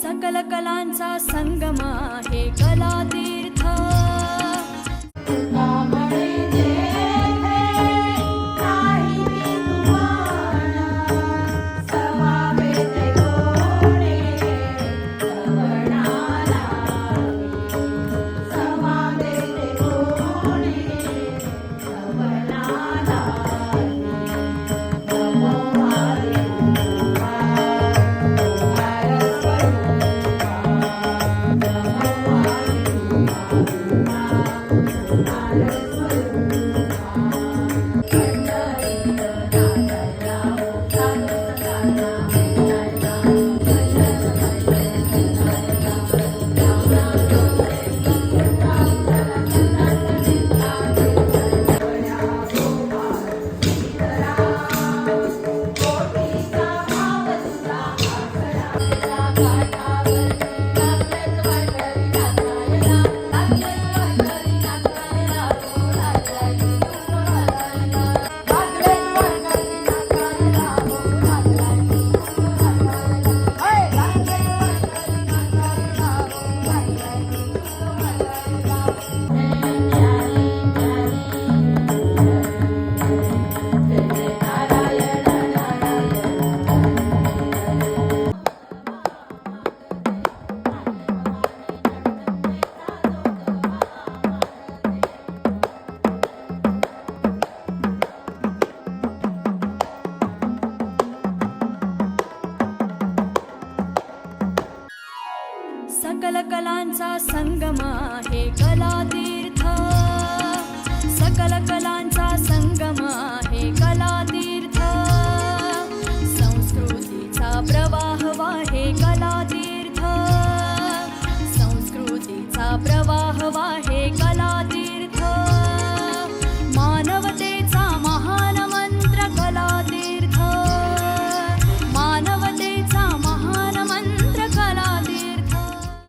सकल कलांचा संगम आहे कलातीर्थ। सकल कलांचा संगम आहे कलातीर्थ। सकल कलांचा संगम आहे कलातीर्थ। संस्कृतीचा प्रवाह वाहे कलातीर्थ। संस्कृतीचा प्रवाह वाहे कलातीर्थ।